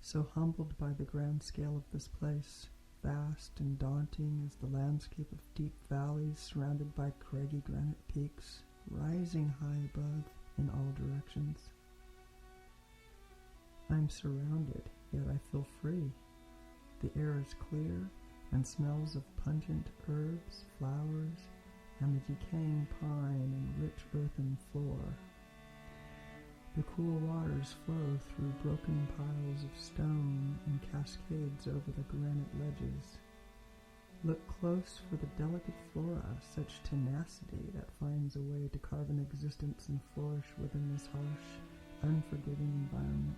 so humbled by the grand scale of this place, vast and daunting as the landscape of deep valleys surrounded by craggy granite peaks, rising high above in all directions. I'm surrounded, yet I feel free. The air is clear and smells of pungent herbs, flowers, and the decaying pine and rich earthen floor. The cool waters flow through broken piles of stone and cascades over the granite ledges. Look close for the delicate flora, such tenacity that finds a way to carve an existence and flourish within this harsh, unforgiving environment.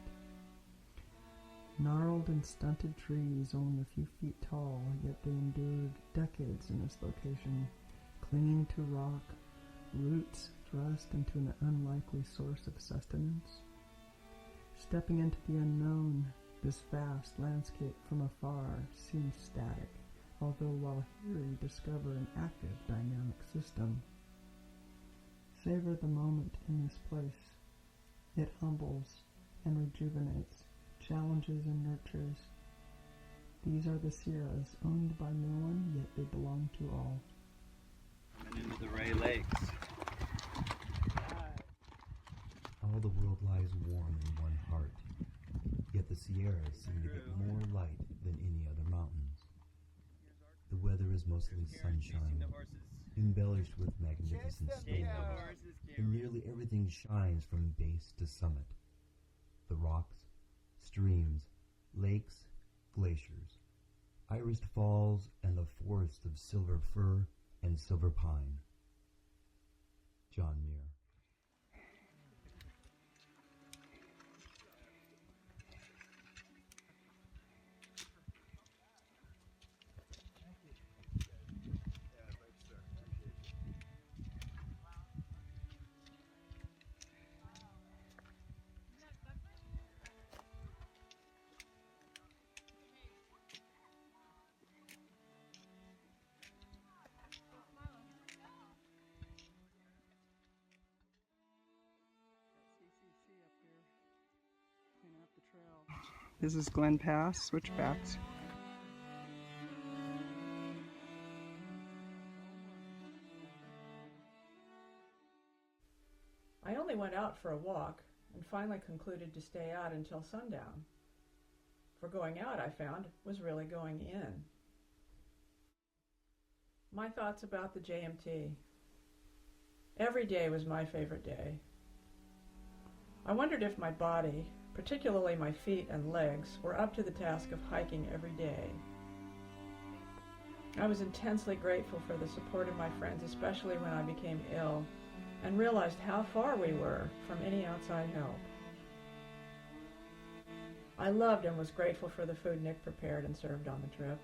Gnarled and stunted trees only a few feet tall, yet they endured decades in this location, clinging to rock, roots thrust into an unlikely source of sustenance. Stepping into the unknown, this vast landscape from afar seems static, although while here you discover an active dynamic system. Savor the moment in this place. It humbles and rejuvenates, challenges and nurtures. These are the Sierras, owned by no one, yet they belong to all. And into the Ray Lakes. All the world lies warm in one heart, yet the Sierras seem to get more light than any other mountains. The weather is mostly sunshine, embellished with magnificent storms, and nearly everything shines from base to summit. The rocks, streams, lakes, glaciers, irised falls, and the forests of silver fir and silver pine. John Muir. This is Glen Pass, switchbacks. I only went out for a walk and finally concluded to stay out until sundown. For going out, I found, was really going in. My thoughts about the JMT. Every day was my favorite day. I wondered if my body, particularly my feet and legs, were up to the task of hiking every day. I was intensely grateful for the support of my friends, especially when I became ill, and realized how far we were from any outside help. I loved and was grateful for the food Nick prepared and served on the trip.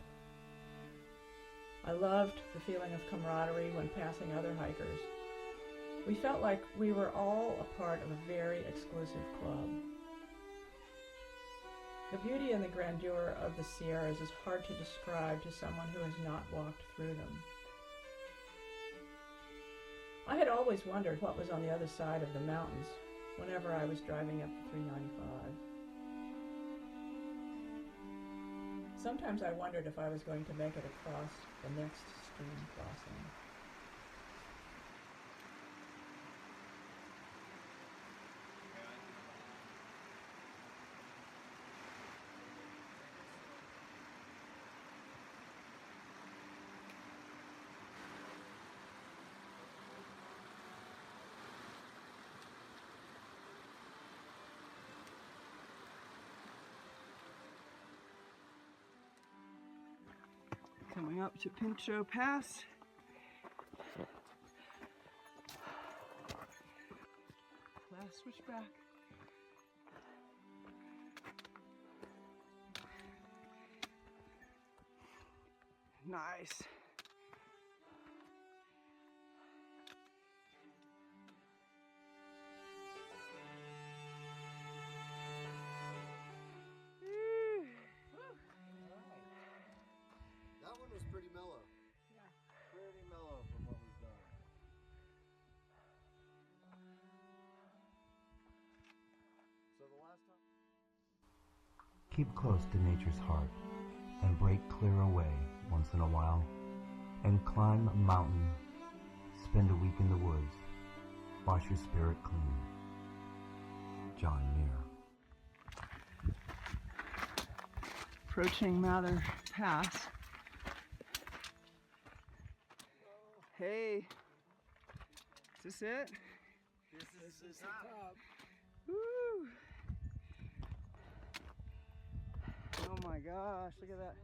I loved the feeling of camaraderie when passing other hikers. We felt like we were all a part of a very exclusive club. The beauty and the grandeur of the Sierras is hard to describe to someone who has not walked through them. I had always wondered what was on the other side of the mountains whenever I was driving up the 395. Sometimes I wondered if I was going to make it across the next stream crossing. Coming up to Pincho Pass. Last switchback. Nice. That one was pretty mellow. Yeah. Pretty mellow from what we've done. So the last time... Keep close to nature's heart and break clear away once in a while and climb a mountain, spend a week in the woods, wash your spirit clean. John Muir. Approaching Mather Pass. Hey, is this it? This is the top. Woo! Oh my gosh, look at that.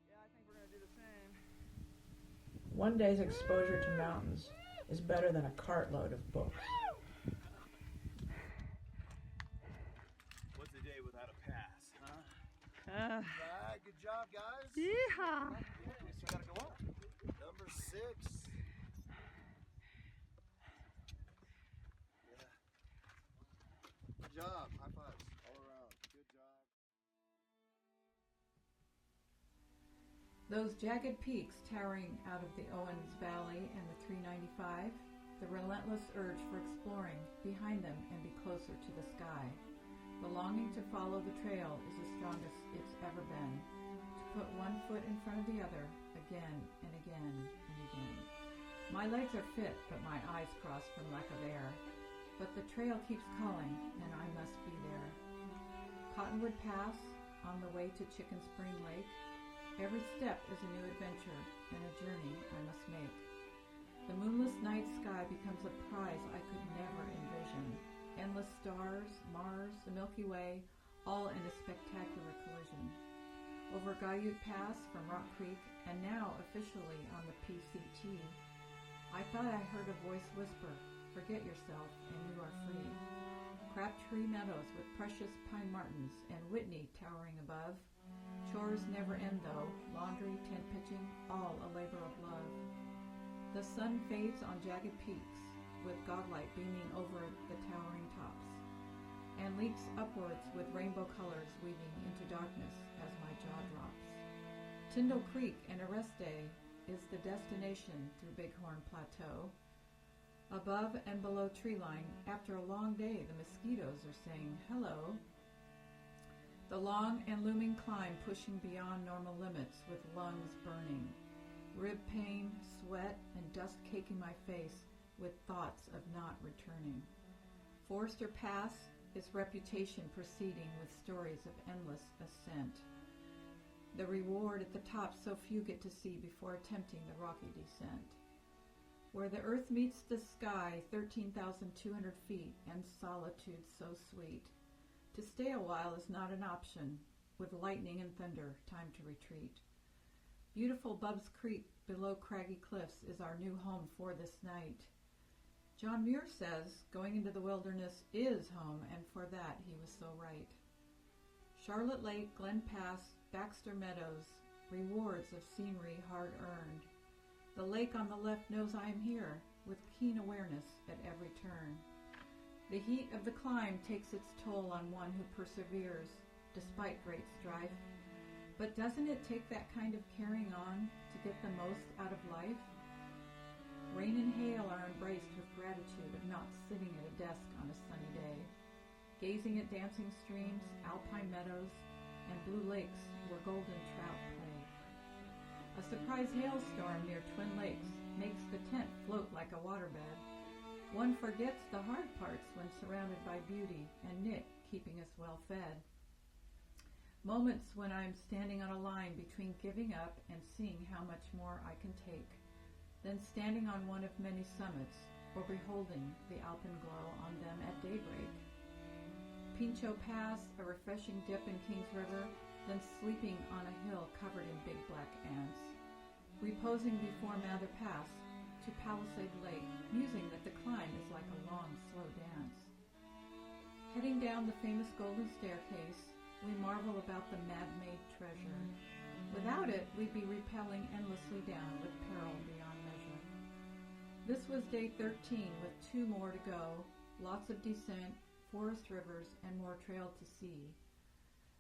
Yeah, I think we're gonna do the same. One day's exposure to mountains is better than a cartload of books. What's a day without a pass, huh? Alright, good job, guys. Yeehaw! We still gotta go up. Number 6. Yeah. Good job. High fives all around. Good job. Those jagged peaks towering out of the Owens Valley and the 395, the relentless urge for exploring behind them and be closer to the sky. The longing to follow the trail is the strongest it's ever been. To put one foot in front of the other, again and again and again. My legs are fit, but my eyes cross from lack of air. But the trail keeps calling, and I must be there. Cottonwood Pass, on the way to Chicken Spring Lake. Every step is a new adventure and a journey I must make. The moonless night sky becomes a prize I could never envision. Endless stars, Mars, the Milky Way, all in a spectacular collision. Over Guyute Pass from Rock Creek, and now officially on the PCT, I thought I heard a voice whisper, "Forget yourself and you are free." Crabtree Meadows with precious pine martens and Whitney towering above. Chores never end though, laundry, tent pitching, all a labor of love. The sun fades on jagged peaks, with godlight beaming over the towering tops, and leaps upwards with rainbow colors weaving into darkness as my jaw drops. Tyndall Creek and Arreste is the destination through Bighorn Plateau. Above and below treeline, after a long day, the mosquitoes are saying hello. The long and looming climb pushing beyond normal limits with lungs burning. Rib pain, sweat, and dust caking my face with thoughts of not returning. Forester Pass, its reputation proceeding with stories of endless ascent. The reward at the top so few get to see before attempting the rocky descent. Where the earth meets the sky, 13,200 feet, and solitude so sweet. To stay a while is not an option. With lightning and thunder, time to retreat. Beautiful Bubbs Creek below craggy cliffs is our new home for this night. John Muir says going into the wilderness is home, and for that he was so right. Charlotte Lake, Glen Pass, Baxter Meadows, rewards of scenery hard earned. The lake on the left knows I am here, with keen awareness at every turn. The heat of the climb takes its toll on one who perseveres, despite great strife. But doesn't it take that kind of carrying on to get the most out of life? Rain and hail are embraced with gratitude of not sitting at a desk on a sunny day, gazing at dancing streams, alpine meadows, and blue lakes where golden trout play. A surprise hailstorm near Twin Lakes makes the tent float like a waterbed. One forgets the hard parts when surrounded by beauty and Nick keeping us well fed. Moments when I am standing on a line between giving up and seeing how much more I can take, then standing on one of many summits or beholding the alpenglow on them at daybreak. Pincho Pass, a refreshing dip in Kings River, then sleeping on a hill covered in big black ants. Reposing before Mather Pass to Palisade Lake, musing that the climb is like a long, slow dance. Heading down the famous Golden Staircase, we marvel about the man-made treasure. Without it, we'd be rappelling endlessly down with peril beyond measure. This was day 13 with 2 more to go, lots of descent, forest rivers, and more trail to see.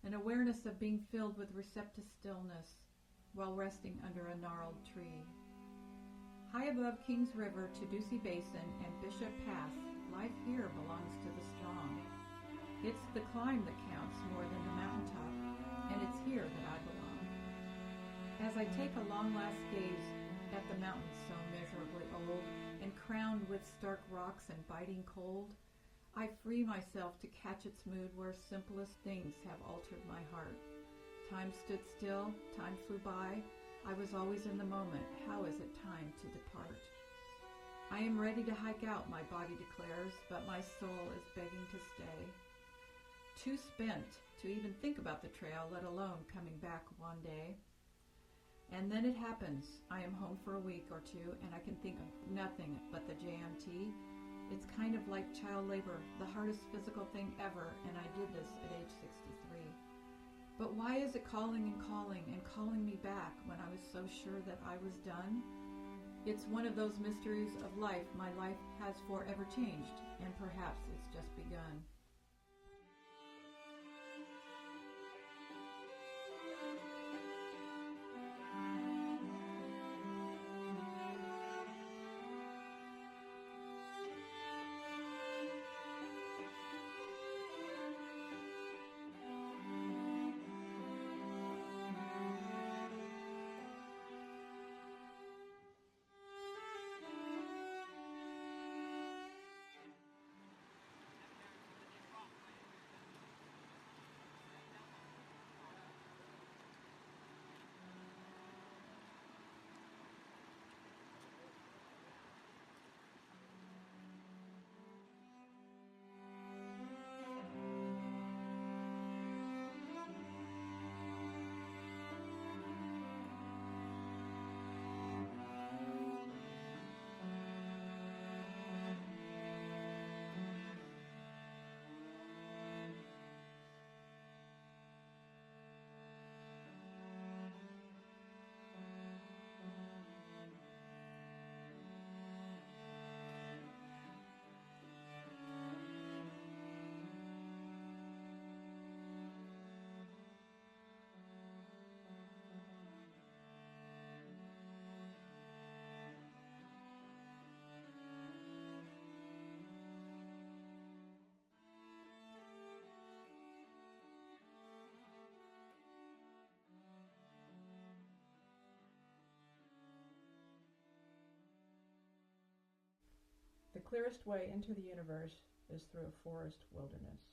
An awareness of being filled with receptive stillness while resting under a gnarled tree. High above Kings River to Ducey Basin and Bishop Pass, life here belongs to the strong. It's the climb that counts more than the mountaintop, and it's here that I belong. As I take a long last gaze at the mountains so miserably old and crowned with stark rocks and biting cold, I free myself to catch its mood where simplest things have altered my heart. Time stood still, time flew by. I was always in the moment. How is it time to depart? I am ready to hike out, my body declares, but my soul is begging to stay. Too spent to even think about the trail, let alone coming back one day. And then it happens. I am home for a week or two, and I can think of nothing but the JMT. It's kind of like child labor, the hardest physical thing ever, and I did this at age 63. But why is it calling and calling me back when I was so sure that I was done? It's one of those mysteries of life. My life has forever changed, and perhaps it's just begun. The clearest way into the universe is through a forest wilderness.